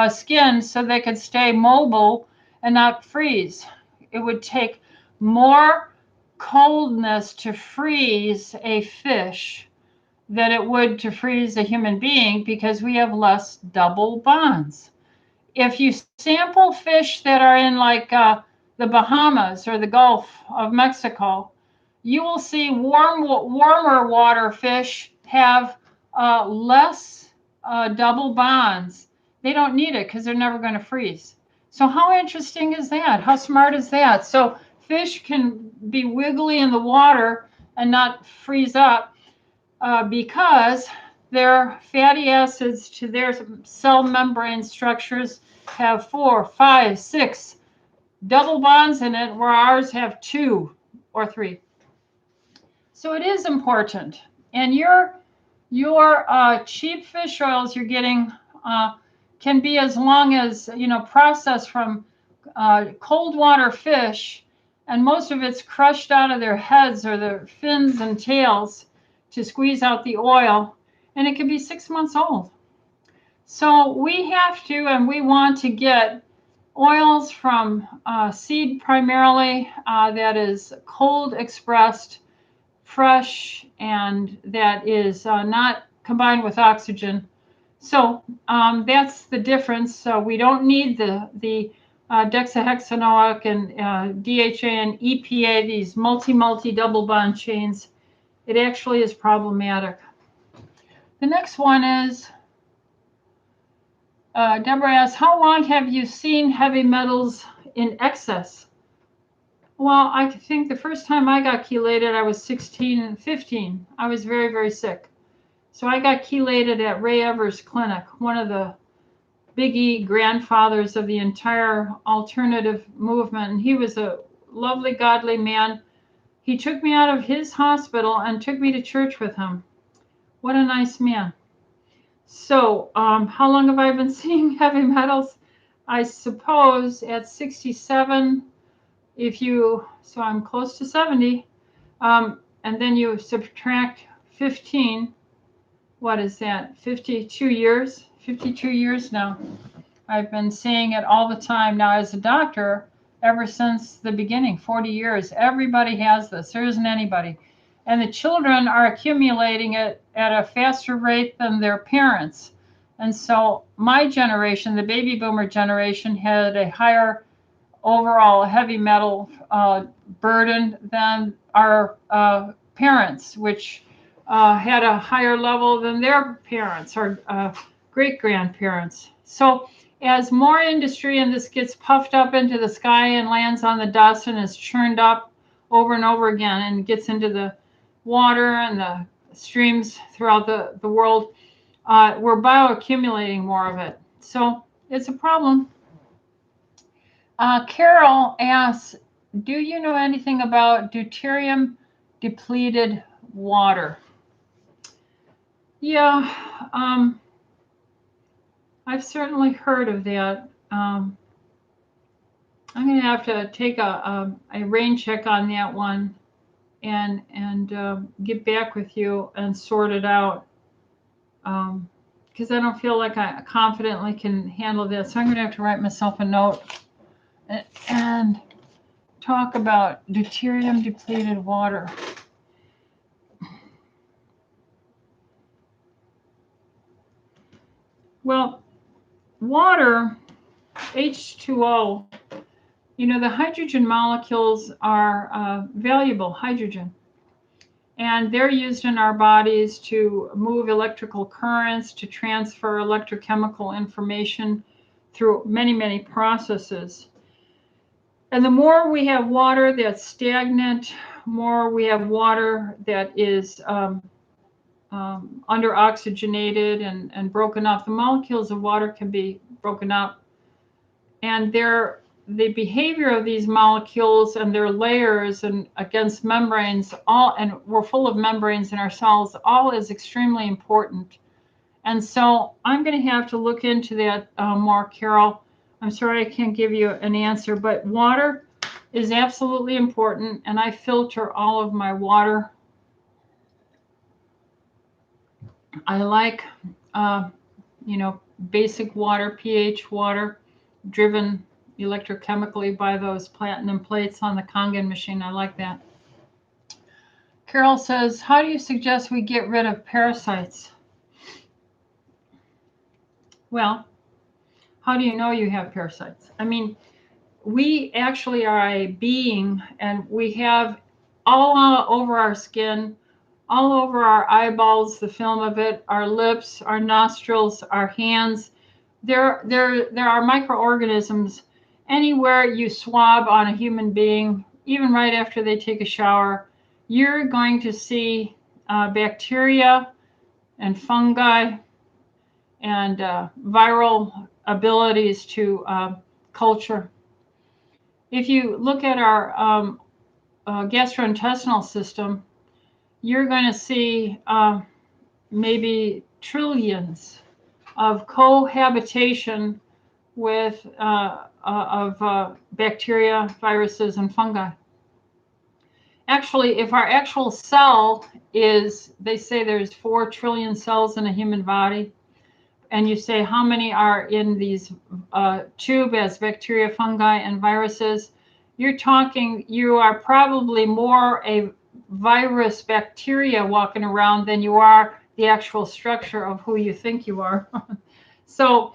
skin so they could stay mobile and not freeze. It would take more coldness to freeze a fish than it would to freeze a human being because we have less double bonds. If you sample fish that are in like the Bahamas or the Gulf of Mexico, you will see warmer water fish have less double bonds they don't need it because they're never going to freeze. So how interesting is that? How smart is that? So fish can be wiggly in the water and not freeze up because their fatty acids to their cell membrane structures have 4, 5, 6 double bonds in it, where ours have 2 or 3. So it is important. And your cheap fish oils you're getting can be as long as, processed from cold water fish, and most of it's crushed out of their heads or their fins and tails to squeeze out the oil, and it can be 6 months old. So we have to, and we want to get oils from seed primarily that is cold expressed, fresh, and that is not combined with oxygen. So that's the difference. So we don't need the dexahexanoic and DHA and EPA, these multi double bond chains. It actually is problematic. The next one is, Deborah asks, how long have you seen heavy metals in excess? Well, I think the first time I got chelated, I was 16 and 15. I was very, very sick. So I got chelated at Ray Evers' clinic, one of the biggie grandfathers of the entire alternative movement. And he was a lovely, godly man. He took me out of his hospital and took me to church with him. What a nice man. So how long have I been seeing heavy metals? I suppose at 67, so I'm close to 70, and then you subtract 15, what is that, 52 years? 52 years now. I've been seeing it all the time now as a doctor ever since the beginning, 40 years. Everybody has this. There isn't anybody. And the children are accumulating it at a faster rate than their parents. And so my generation, the baby boomer generation, had a higher overall heavy metal burden than our parents, which had a higher level than their parents or great-grandparents. So as more industry and this gets puffed up into the sky and lands on the dust and is churned up over and over again and gets into the water and the streams throughout the world, we're bioaccumulating more of it. So it's a problem. Carol asks, do you know anything about deuterium depleted water? Yeah, I've certainly heard of that. I'm going to have to take a rain check on that one and get back with you and sort it out, because I don't feel like I confidently can handle this. So I'm going to have to write myself a note and talk about deuterium depleted water. Well, water, H2O, the hydrogen molecules are valuable hydrogen. And they're used in our bodies to move electrical currents, to transfer electrochemical information through many, many processes. And the more we have water that's stagnant, more we have water that is under-oxygenated and broken up. The molecules of water can be broken up. And the behavior of these molecules and their layers and against membranes, and we're full of membranes in our cells, all is extremely important. And so I'm going to have to look into that more, Carol. I'm sorry I can't give you an answer, but water is absolutely important, and I filter all of my water. I like, basic water, pH water, driven electrochemically by those platinum plates on the Kangen machine. I like that. Carol says, how do you suggest we get rid of parasites? Well, how do you know you have parasites? I mean, we actually are a being, and we have all over our skin, all over our eyeballs, the film of it, our lips, our nostrils, our hands. there are microorganisms anywhere you swab on a human being, even right after they take a shower. You're going to see bacteria and fungi and viral abilities to culture. If you look at our gastrointestinal system, you're going to see maybe trillions of cohabitation with bacteria, viruses, and fungi. Actually, if our actual cell is, they say there's 4 trillion cells in a human body, and you say how many are in these tube as bacteria, fungi, and viruses, you're talking, you are probably more a virus bacteria walking around than you are the actual structure of who you think you are. So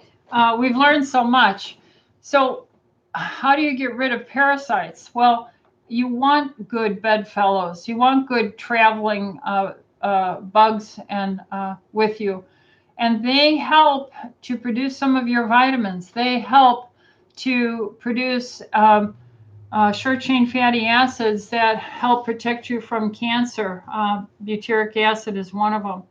we've learned so much. So how do you get rid of parasites? Well, you want good bedfellows. You want good traveling bugs and with you. And they help to produce some of your vitamins. They help to produce short-chain fatty acids that help protect you from cancer. Butyric acid is one of them.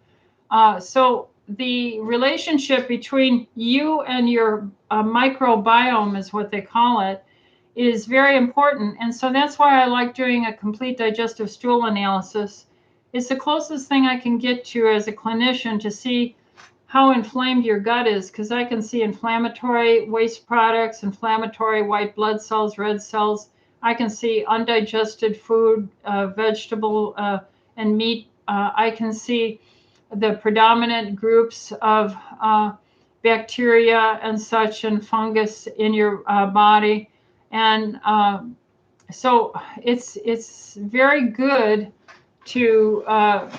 So the relationship between you and your microbiome, is what they call it, is very important. And so that's why I like doing a complete digestive stool analysis. It's the closest thing I can get to as a clinician to see how inflamed your gut is, because I can see inflammatory waste products, inflammatory white blood cells, red cells. I can see undigested food, vegetable and meat. I can see the predominant groups of bacteria and such and fungus in your body. And so it's very good to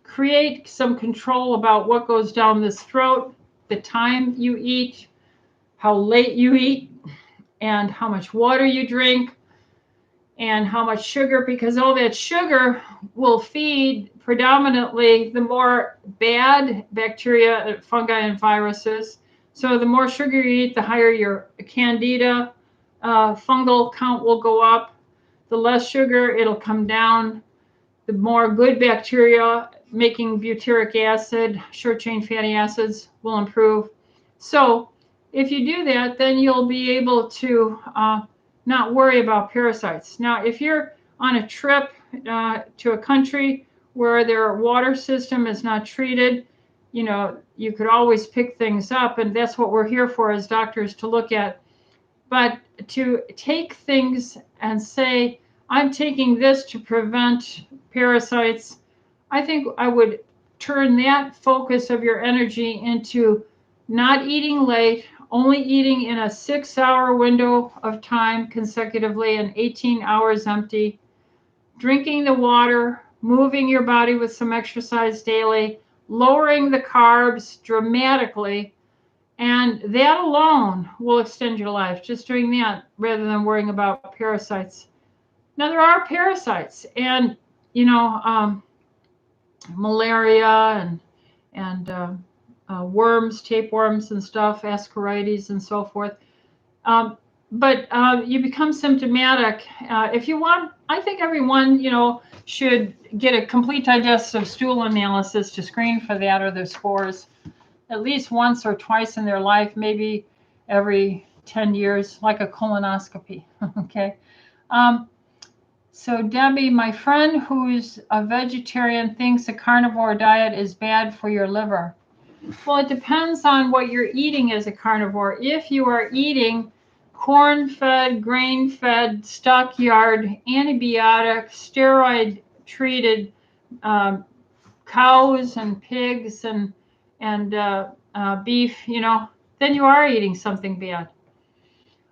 create some control about what goes down this throat, the time you eat, how late you eat, and how much water you drink, and how much sugar, because all that sugar will feed predominantly the more bad bacteria, fungi, and viruses. So the more sugar you eat, the higher your candida fungal count will go up. The less sugar, it'll come down. The more good bacteria making butyric acid, short-chain fatty acids will improve. So if you do that, then you'll be able to not worry about parasites. Now, if you're on a trip to a country where their water system is not treated, you know, you could always pick things up, and that's what we're here for as doctors, to look at. But to take things and say, I'm taking this to prevent parasites, I think I would turn that focus of your energy into not eating late, only eating in a 6-hour window of time consecutively and 18 hours empty, drinking the water, moving your body with some exercise daily, lowering the carbs dramatically, and that alone will extend your life, just doing that rather than worrying about parasites. Now, there are parasites, and, you know, malaria and worms, tapeworms and stuff, Ascarides and so forth. But you become symptomatic. If you want, I think everyone, you know, should get a complete digestive stool analysis to screen for that or their spores at least once or twice in their life, maybe every 10 years, like a colonoscopy. Okay. So Debbie, my friend who's a vegetarian thinks a carnivore diet is bad for your liver. Well, it depends on what you're eating as a carnivore. If you are eating corn-fed, grain-fed, stockyard, antibiotic, steroid-treated cows and pigs and beef, you know, then you are eating something bad.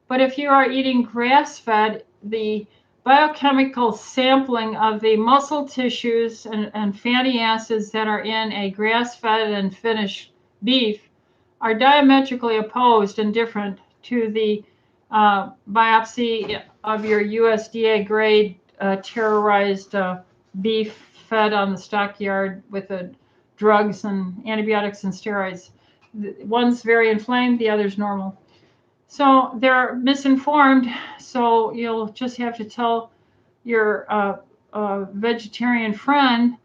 But if you are eating grass-fed, the biochemical sampling of the muscle tissues and fatty acids that are in a grass-fed and finished beef are diametrically opposed and different to the biopsy of your USDA grade terrorized beef fed on the stockyard with the drugs and antibiotics and steroids. One's very inflamed, the other's normal. So they're misinformed. So you'll just have to tell your vegetarian friend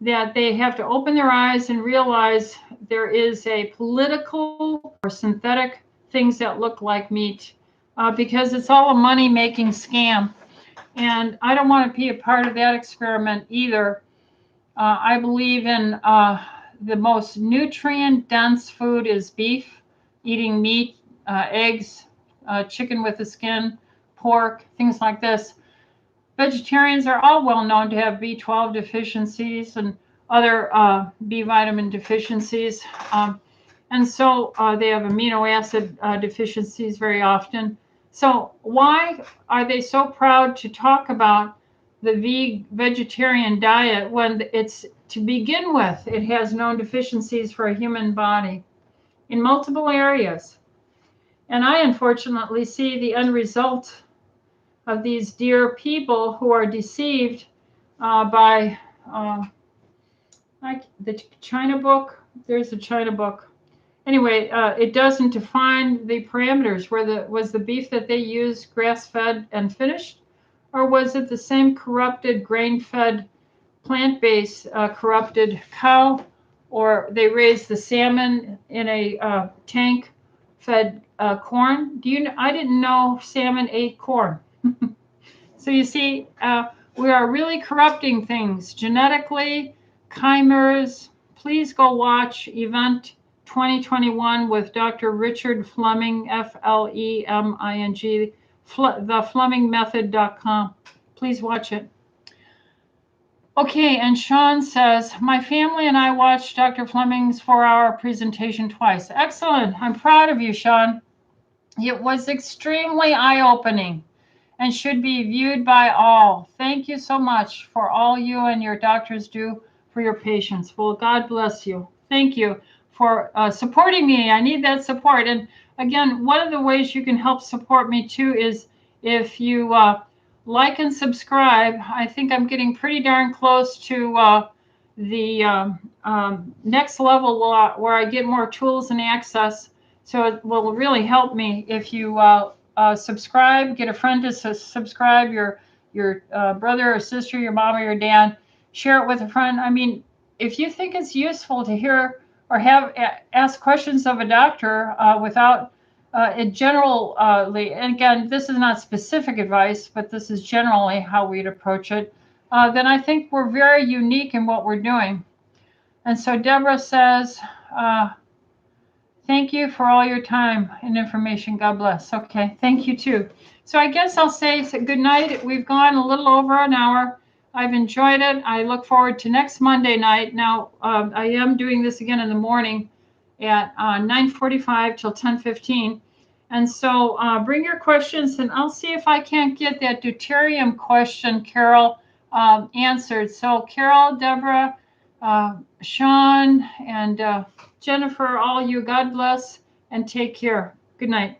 that they have to open their eyes and realize there is a political or synthetic things that look like meat, because it's all a money-making scam. And I don't want to be a part of that experiment either. I believe in the most nutrient-dense food is beef, eating meat, eggs, chicken with the skin, pork, things like this. Vegetarians are all well known to have B12 deficiencies and other B vitamin deficiencies. And so they have amino acid deficiencies very often. So why are they so proud to talk about the vegetarian diet when it's, to begin with, it has known deficiencies for a human body in multiple areas? And I unfortunately see the end result of these dear people who are deceived by like the China book. There's a China book. Anyway, it doesn't define the parameters. Was the beef that they used grass-fed and finished, or was it the same corrupted, grain-fed, plant-based corrupted cow, or they raised the salmon in a tank fed corn? I didn't know salmon ate corn. So you see, we are really corrupting things genetically, chimeras. Please go watch Event 2021 with Dr. Richard Fleming, Fleming, theflemingmethod.com. Please watch it. Okay, and Sean says, my family and I watched Dr. Fleming's 4-hour presentation twice. Excellent. I'm proud of you, Sean. It was extremely eye-opening and should be viewed by all. Thank you so much for all you and your doctors do for your patients. Well, God bless you. Thank you for supporting me. I need that support. And again, one of the ways you can help support me too is if you like and subscribe. I think I'm getting pretty darn close to the next level where I get more tools and access. So it will really help me if you subscribe, get a friend to subscribe, your brother or sister, your mom or your dad, share it with a friend. I mean, if you think it's useful to hear or ask questions of a doctor without it generally, and again, this is not specific advice, but this is generally how we'd approach it, then I think we're very unique in what we're doing. And so Deborah says, thank you for all your time and information. God bless. Okay, thank you too. So I guess I'll say good night. We've gone a little over an hour. I've enjoyed it. I look forward to next Monday night. Now, I am doing this again in the morning at 9:45 till 10:15. And so bring your questions, and I'll see if I can't get that deuterium question, Carol, answered. So Carol, Deborah, Sean, and Jennifer, all you, God bless, and take care. Good night.